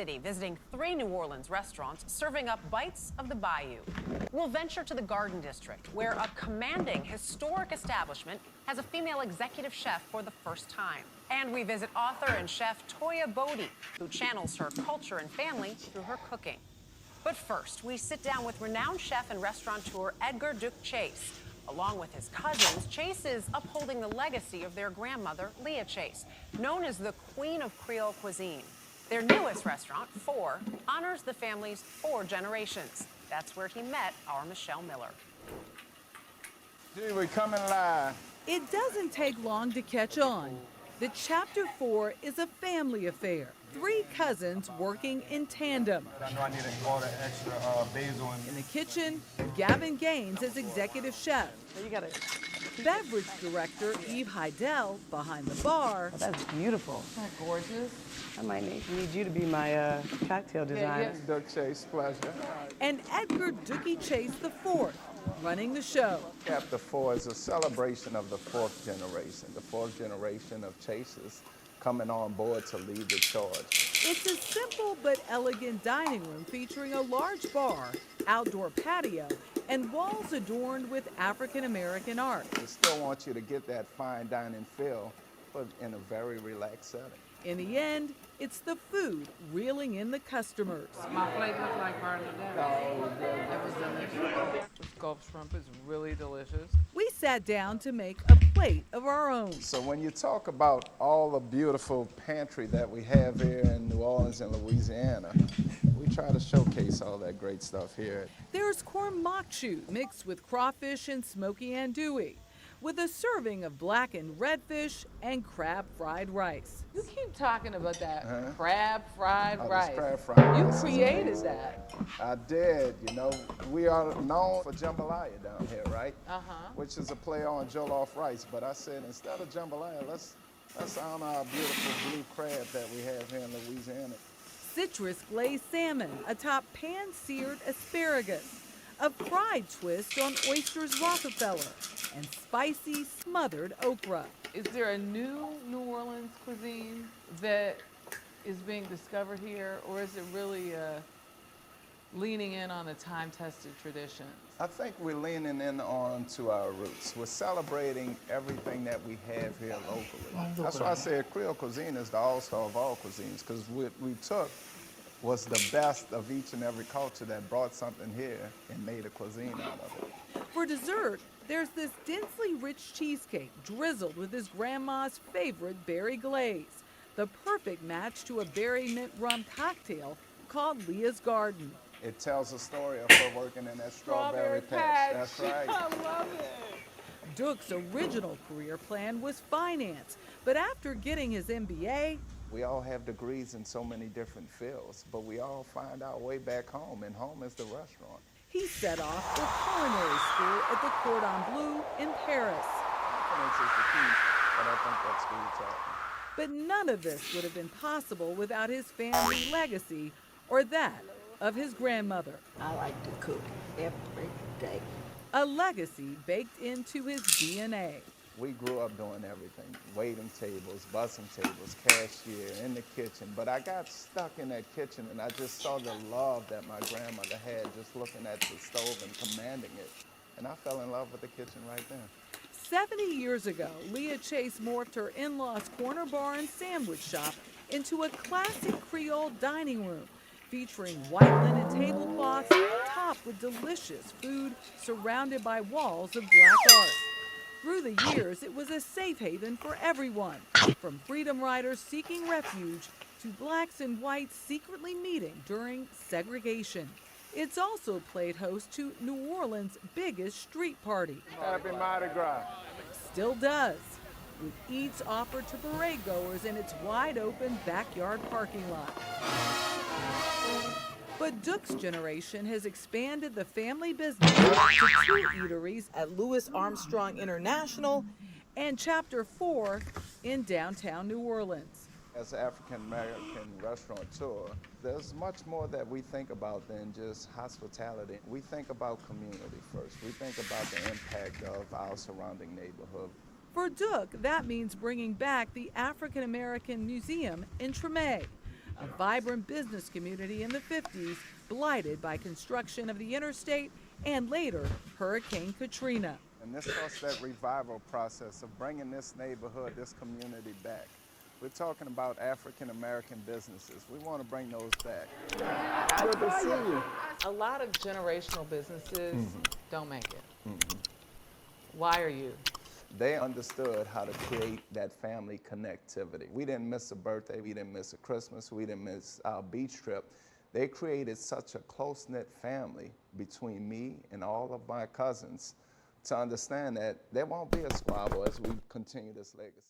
City, visiting 3 New Orleans restaurants serving up bites of the bayou. We'll venture to the Garden District, where a commanding, historic establishment has a female executive chef for the first time. And we visit author and chef Toya Bodie, who channels her culture and family through her cooking. But first, we sit down with renowned chef and restaurateur Edgar Duke Chase. Along with his cousins, Chase is upholding the legacy of their grandmother, Leah Chase, known as the Queen of Creole Cuisine. Their newest restaurant, Four, honors the family's 4 generations. That's where he met our Michelle Miller. Gee, we're coming live. It doesn't take long to catch on. The Chapter 4 is a family affair. 3 cousins working in tandem. I know I need to order extra basil and... In the kitchen, Gavin Gaines is executive chef. You got it. Beverage director Eve Heidel behind the bar. Oh, that's beautiful. Isn't that gorgeous? I might need you to be my cocktail designer. Duke Chase, pleasure. And Edgar Dookie Chase IV, running the show. Chapter 4 is a celebration of the 4th generation. The 4th generation of Chases coming on board to lead the charge. It's a simple but elegant dining room featuring a large bar, outdoor patio, and walls adorned with African-American art. We still want you to get that fine dining feel, but in a very relaxed setting. In the end, it's the food reeling in the customers. My plate looks like Bernadette. That was delicious. This Gulf shrimp is really delicious. We sat down to make a plate of our own. So when you talk about all the beautiful pantry that we have here in New Orleans and Louisiana, we try to showcase all that great stuff here. There's corn makshu mixed with crawfish and smoky andouille, with a serving of blackened redfish and crab fried rice. You keep talking about that crab fried Oh, this rice. crab fried You rice is created amazing. that. I did. You know, we are known for jambalaya down here, right? Uh-huh. Which is a play on jollof rice. But I said, instead of jambalaya, let's honor our beautiful blue crab that we have here in Louisiana. Citrus glazed salmon atop pan-seared asparagus, a fried twist on oysters Rockefeller, and spicy smothered okra. Is there a new New Orleans cuisine that is being discovered here, or is it really leaning in on the time-tested traditions? I think we're leaning in on to our roots. We're celebrating everything that we have here locally. That's why I say Creole cuisine is the all-star of all cuisines, because what we took was the best of each and every culture that brought something here and made a cuisine out of it. For dessert, there's this densely rich cheesecake drizzled with his grandma's favorite berry glaze, the perfect match to a berry mint rum cocktail called Leah's Garden. It tells a story of her working in that strawberry patch. That's right. I love it. Duke's original career plan was finance, but after getting his MBA, We all have degrees in so many different fields, but we all find our way back home, and home is the restaurant. he set off for culinary school at the Cordon Bleu in Paris. Confidence is the key, but I think that's what you taught me. But none of this would have been possible without his family legacy or that of his grandmother. I like to cook every day. A legacy baked into his DNA. We grew up doing everything, waiting tables, bussing tables, cashier, in the kitchen. But I got stuck in that kitchen and I just saw the love that my grandmother had just looking at the stove and commanding it. And I fell in love with the kitchen right then. 70 years ago, Leah Chase morphed her in-laws' corner bar and sandwich shop into a classic Creole dining room featuring white linen tablecloths topped with delicious food surrounded by walls of black art. Through the years, it was a safe haven for everyone, from freedom riders seeking refuge to blacks and whites secretly meeting during segregation. It's also played host to New Orleans' biggest street party. Happy Mardi Gras. Still does, with eats offered to parade goers in its wide-open backyard parking lot. But Duke's generation has expanded the family business to 2 eateries at Louis Armstrong International and Chapter 4 in downtown New Orleans. As an African-American restaurateur, there's much more that we think about than just hospitality. We think about community first. We think about the impact of our surrounding neighborhood. For Duke, that means bringing back the African American Museum in Treme, a vibrant business community in the 50s, blighted by construction of the interstate and later Hurricane Katrina. And this starts that revival process of bringing this neighborhood, this community back. We're talking about African American businesses. We want to bring those back. Good to see you. A lot of generational businesses don't make it. Why are you? They understood how to create that family connectivity. We didn't miss a birthday, we didn't miss a Christmas, we didn't miss our beach trip. They created such a close-knit family between me and all of my cousins to understand that there won't be a squabble as we continue this legacy.